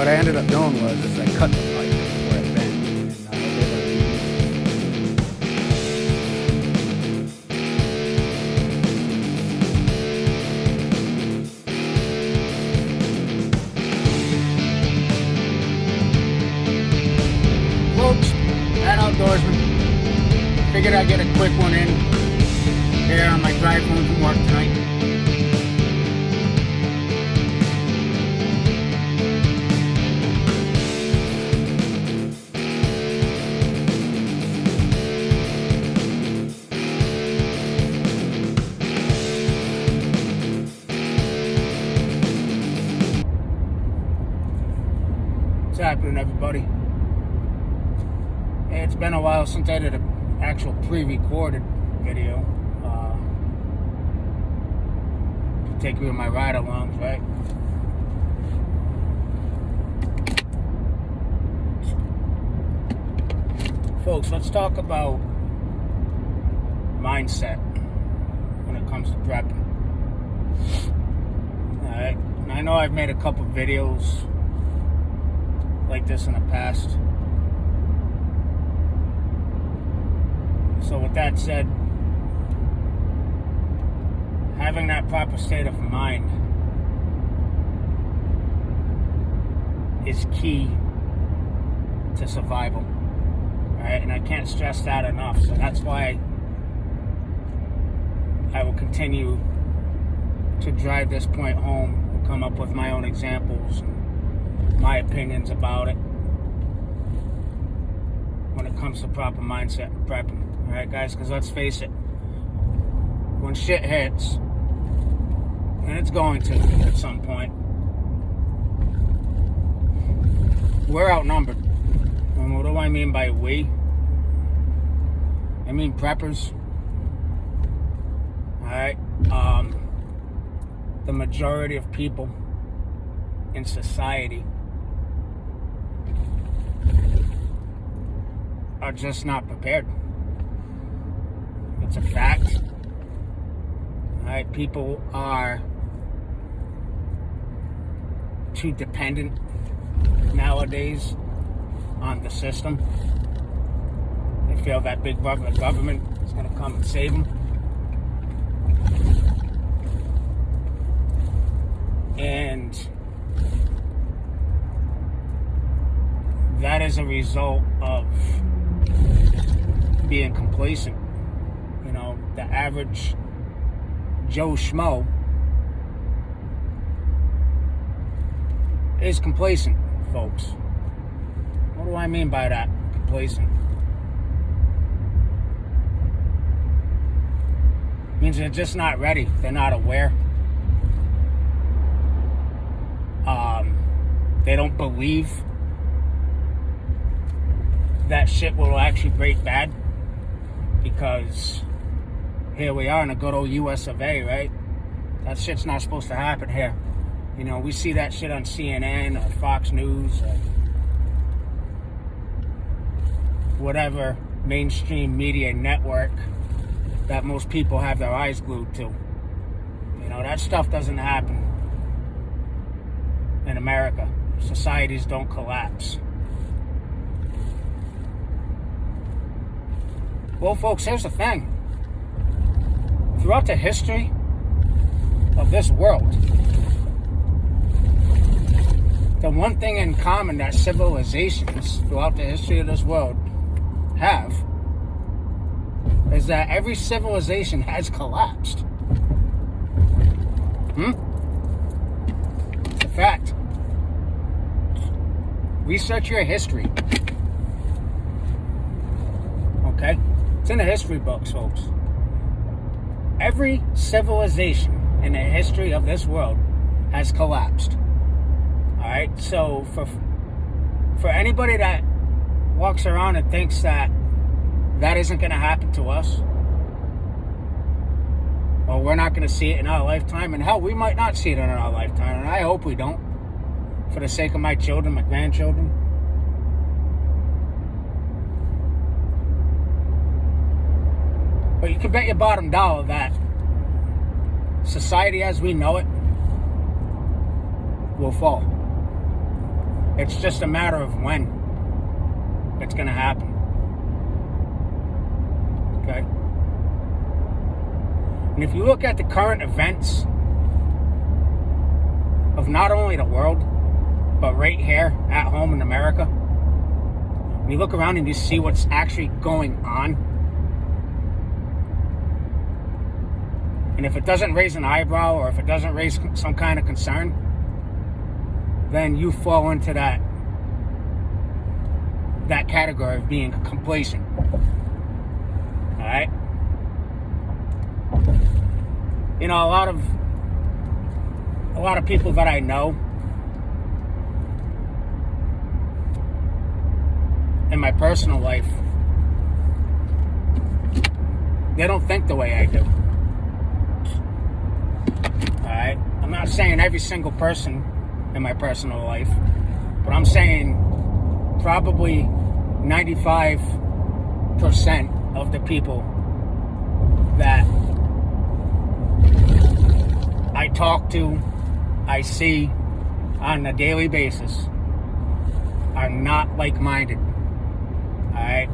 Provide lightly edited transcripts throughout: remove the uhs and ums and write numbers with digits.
what I ended up doing was I cut the pipe where it bent. Folks, that outdoorsman. Figured I'd get a quick one in here on my drive home from work tonight. What's happening, everybody? Hey, it's been a while since I did an actual pre-recorded video. Take you on my ride-alongs, right? Folks, let's talk about mindset when it comes to prepping. Alright, I know I've made a couple videos like this in the past. So with that said, having that proper state of mind is key to survival, right? And I can't stress that enough. So that's why I will continue to drive this point home and come up with my own examples and my opinions about it when it comes to proper mindset and prepping. All right, guys, because let's face it, when shit hits, and it's going to at some point, we're outnumbered. And what do I mean by we? I mean preppers. All right, the majority of people in society are just not prepared. It's a fact. Alright, people are too dependent nowadays on the system. They feel that big brother, the government, is going to come and save them. And that is a result of being complacent. You know, the average Joe Schmo is complacent, folks. What do I mean by that? Complacent. It means they're just not ready. They're not aware. They don't believe that shit will actually break bad, because here we are in the good old US of A, right? That shit's not supposed to happen here. You know, we see that shit on CNN or Fox News or whatever mainstream media network that most people have their eyes glued to. You know, that stuff doesn't happen in America. Societies don't collapse. Well, folks, here's the thing. Throughout the history of this world, the one thing in common that civilizations throughout the history of this world have is that every civilization has collapsed. It's a fact. Research your history. Okay? It's in the history books, folks. Every civilization in the history of this world has collapsed. Alright? So for anybody that walks around and thinks that isn't going to happen to us, or we're not going to see it in our lifetime, and hell, we might not see it in our lifetime, and I hope we don't, for the sake of my children, my grandchildren. But you can bet your bottom dollar that society as we know it will fall. It's just a matter of when it's going to happen. Okay? And if you look at the current events of not only the world, but right here at home in America, when you look around and you see what's actually going on, and if it doesn't raise an eyebrow or if it doesn't raise some kind of concern, then you fall into that category of being complacent. All right? You know, a lot of people that I know in my personal life, they don't think the way I do. Alright? I'm not saying every single person in my personal life, but I'm saying probably 95% of the people that I talk to, I see on a daily basis are not like-minded. Alright?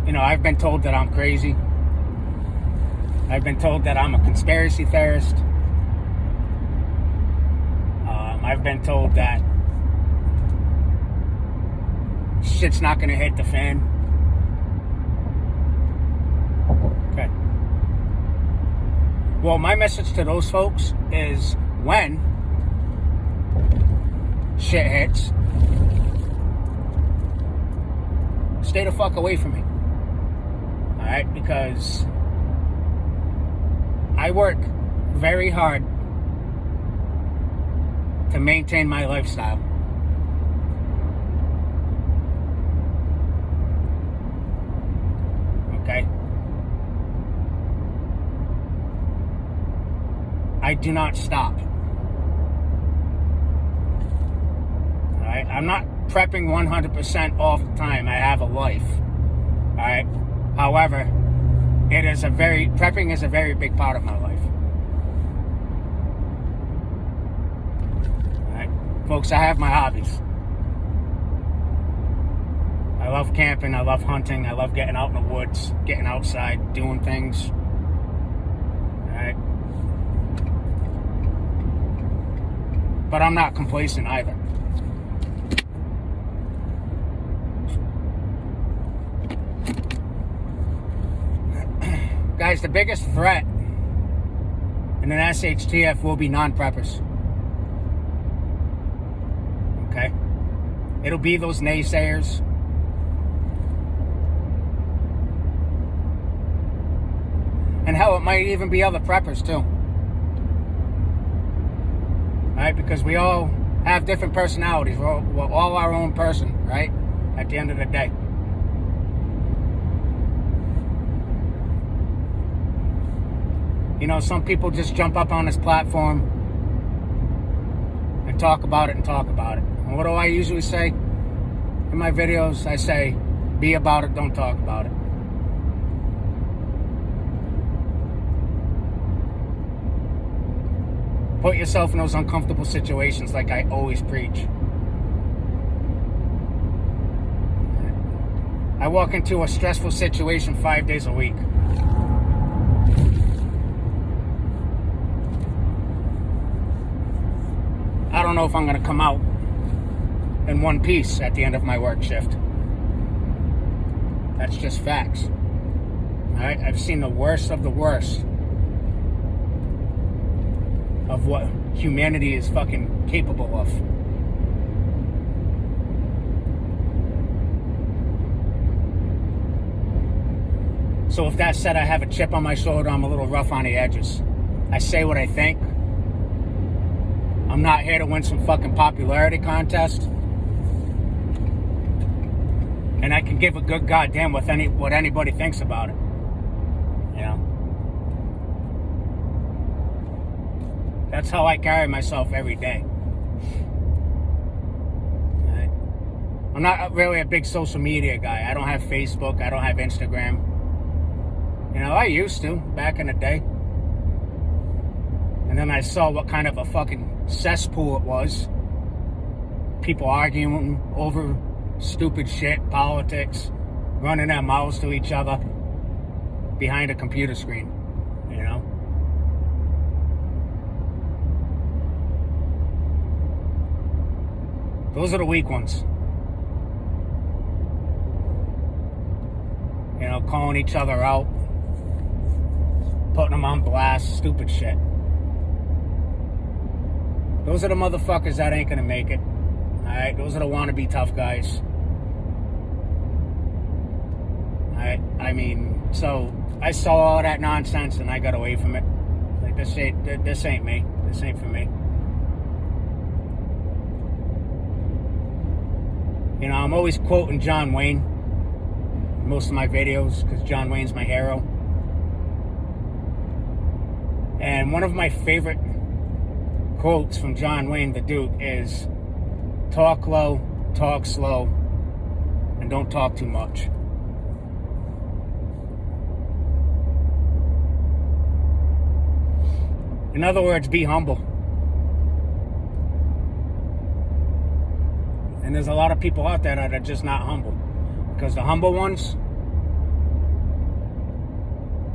You know, I've been told that I'm crazy. I've been told that I'm a conspiracy theorist. I've been told that shit's not gonna hit the fan. Okay. Well, my message to those folks is when shit hits, stay the fuck away from me. Alright? Because I work very hard to maintain my lifestyle. Okay? I do not stop. Alright? I'm not prepping 100% all the time. I have a life. Alright? However, prepping is a very big part of my life. Alright? Folks, I have my hobbies. I love camping, I love hunting, I love getting out in the woods, getting outside, doing things. Alright? But I'm not complacent either. Guys, the biggest threat in an SHTF will be non-preppers. Okay? It'll be those naysayers. And hell, it might even be other preppers too. Right? Because we all have different personalities. We're all our own person, right? At the end of the day. You know, some people just jump up on this platform and talk about it and talk about it. And what do I usually say in my videos? I say, be about it, don't talk about it. Put yourself in those uncomfortable situations like I always preach. I walk into a stressful situation 5 days a week. I don't know if I'm going to come out in one piece at the end of my work shift. That's just facts. Alright? I've seen the worst of the worst of what humanity is fucking capable of. So with that said, I have a chip on my shoulder. I'm a little rough on the edges. I say what I think. I'm not here to win some fucking popularity contest. And I can give a good goddamn what anybody thinks about it. You know? That's how I carry myself every day. Right? I'm not really a big social media guy. I don't have Facebook. I don't have Instagram. You know, I used to back in the day. And then I saw what kind of a fucking cesspool it was. People arguing over stupid shit, politics, running their mouths to each other behind a computer screen, you know? Those are the weak ones. You know, calling each other out, putting them on blast, stupid shit. Those are the motherfuckers that ain't gonna make it. Alright, those are the wannabe tough guys. Alright, I mean, so I saw all that nonsense and I got away from it. Like, this ain't me. This ain't for me. You know, I'm always quoting John Wayne in most of my videos because John Wayne's my hero. And one of my favorite quotes from John Wayne the Duke is, talk low, talk slow, and don't talk too much. In other words, be humble. And there's a lot of people out there that are just not humble. Because the humble ones,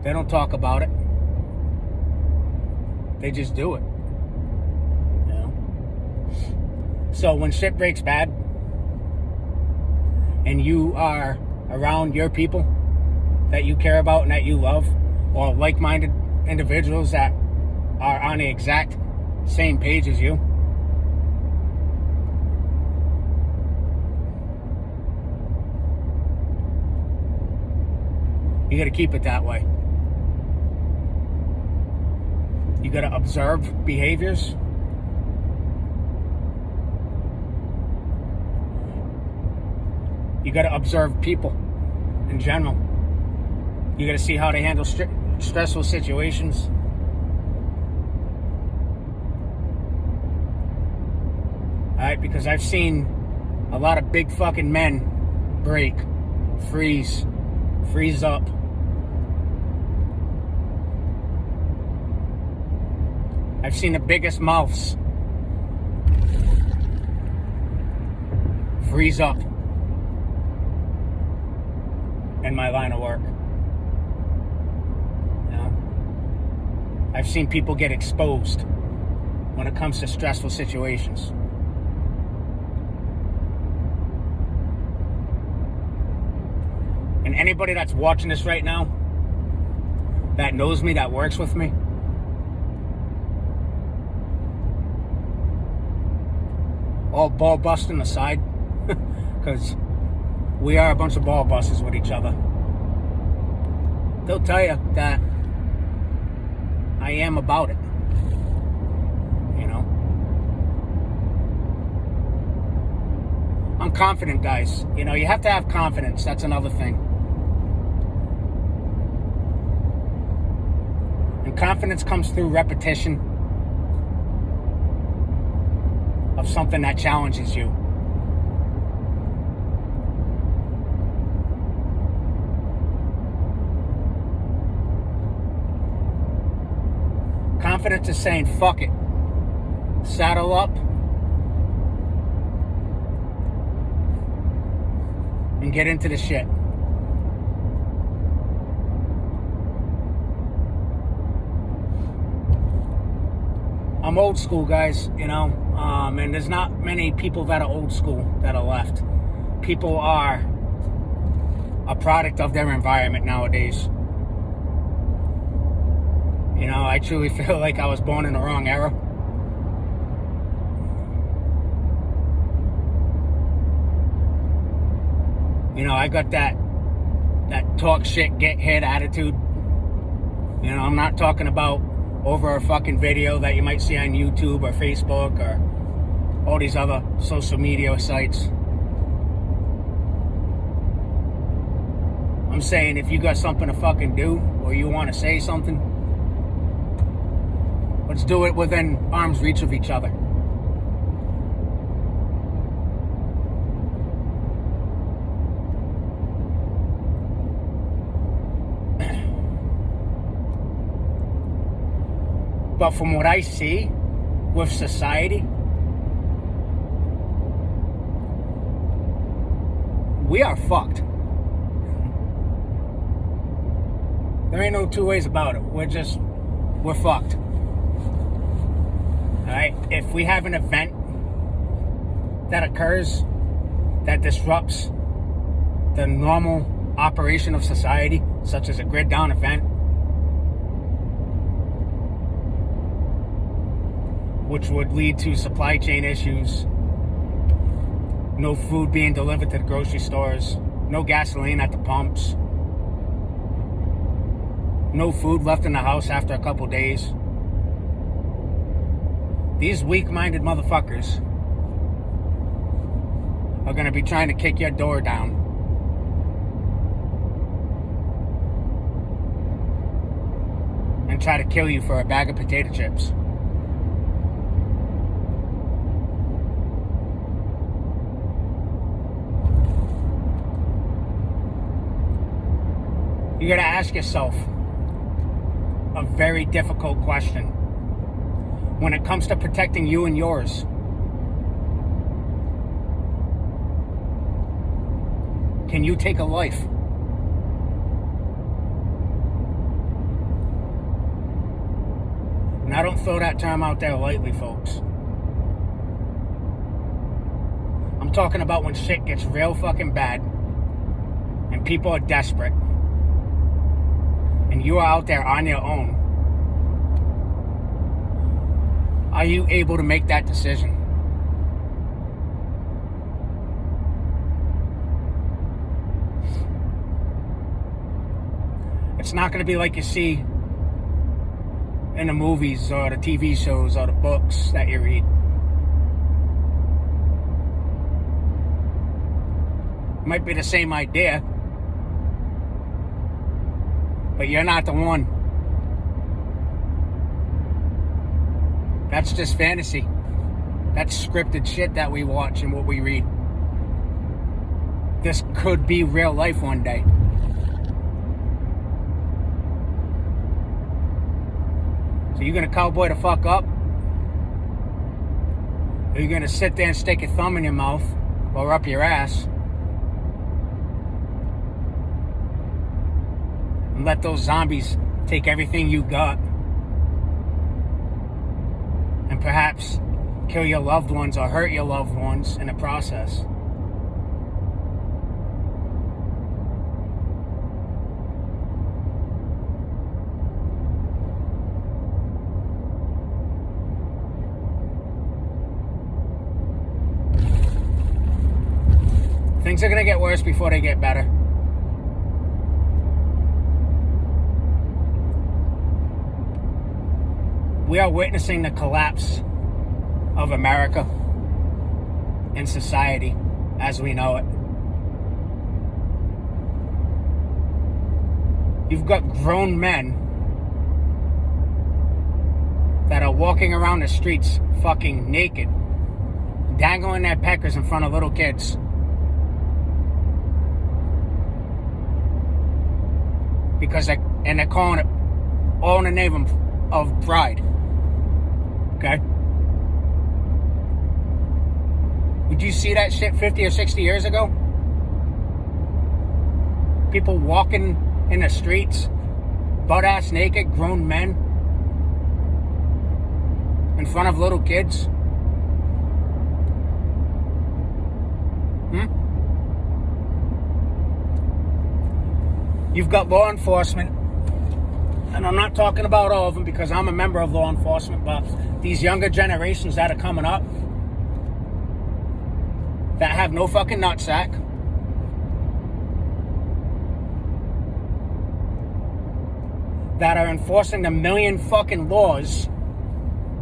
they don't talk about it. They just do it. You know? So when shit breaks bad, and you are around your people that you care about and that you love, or like-minded individuals that are on the exact same page as you, you gotta keep it that way. You gotta observe behaviors. You gotta observe people in general. You gotta see how they handle stressful situations. Alright, because I've seen a lot of big fucking men break, freeze up. I've seen the biggest mouths freeze up in my line of work. You know? I've seen people get exposed when it comes to stressful situations. And anybody that's watching this right now, that knows me, that works with me, all ball busting aside, because we are a bunch of ball busters with each other, they'll tell you that I am about it. You know? I'm confident, guys. You know, you have to have confidence. That's another thing. And confidence comes through repetition of something that challenges you. Confidence is saying, fuck it. Saddle up and get into the shit. I'm old school, guys, you know, and there's not many people that are old school that are left. People are a product of their environment nowadays. You know, I truly feel like I was born in the wrong era. You know, I got that talk shit, get hit attitude. You know, I'm not talking about over a fucking video that you might see on YouTube or Facebook or all these other social media sites. I'm saying if you got something to fucking do or you want to say something, let's do it within arm's reach of each other. But from what I see with society, we are fucked. There ain't no two ways about it. We're fucked. Alright? If we have an event that occurs that disrupts the normal operation of society, such as a grid down event, which would lead to supply chain issues, no food being delivered to the grocery stores, no gasoline at the pumps, no food left in the house after a couple days. These weak-minded motherfuckers are going to be trying to kick your door down. And try to kill you for a bag of potato chips. You gotta ask yourself a very difficult question. When it comes to protecting you and yours, can you take a life? And I don't throw that term out there lightly, folks. I'm talking about when shit gets real fucking bad and people are desperate and you are out there on your own. Are you able to make that decision? It's not going to be like you see in the movies or the TV shows or the books that you read. It might be the same idea, but you're not the one. That's just fantasy. That's scripted shit that we watch and what we read. This could be real life one day. So you're gonna cowboy the fuck up? Or you're gonna sit there and stick your thumb in your mouth or up your ass and let those zombies take everything you got and perhaps kill your loved ones or hurt your loved ones in the process? Things are going to get worse before they get better. We are witnessing the collapse of America and society as we know it. You've got grown men that are walking around the streets fucking naked, dangling their peckers in front of little kids. Because they're calling it all in the name of pride. Okay? Would you see that shit 50 or 60 years ago? People walking in the streets, butt-ass naked, grown men, in front of little kids? You've got law enforcement, and I'm not talking about all of them because I'm a member of law enforcement, but these younger generations that are coming up that have no fucking nutsack, that are enforcing the million fucking laws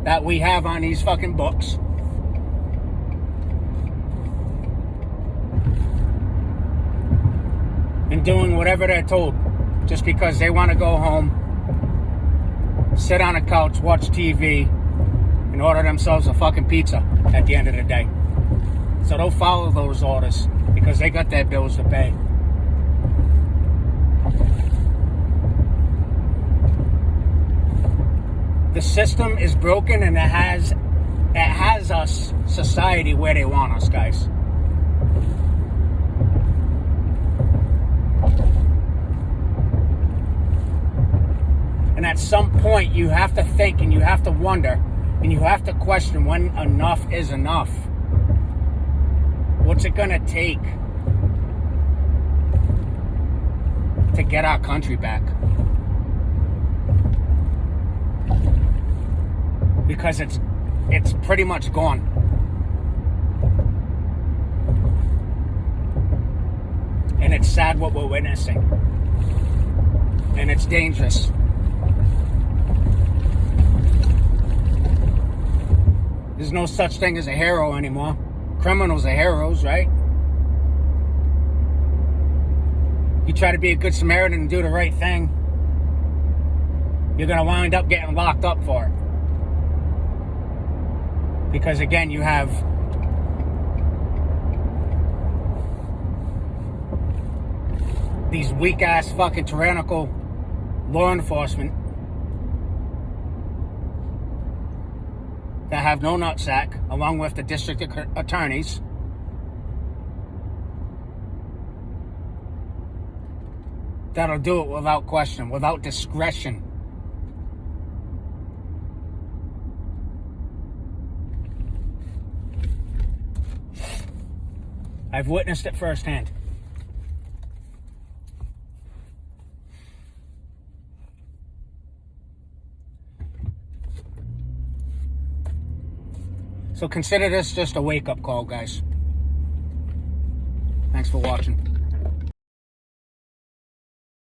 that we have on these fucking books. And doing whatever they're told just because they want to go home, sit on a couch, watch TV, and order themselves a fucking pizza at the end of the day. So don't follow those orders because they got their bills to pay. The system is broken, and it has us, society, where they want us, guys. And at some point, you have to think, and you have to wonder, and you have to question when enough is enough. What's it gonna take to get our country back? Because it's pretty much gone. And it's sad what we're witnessing. And it's dangerous. There's no such thing as a hero anymore. Criminals are heroes, right? You try to be a good Samaritan and do the right thing, you're going to wind up getting locked up for it. Because again, you have these weak-ass fucking tyrannical law enforcement that have no nutsack, along with the district attorneys, that'll do it without question, without discretion. I've witnessed it firsthand. So consider this just a wake-up call, guys. Thanks for watching.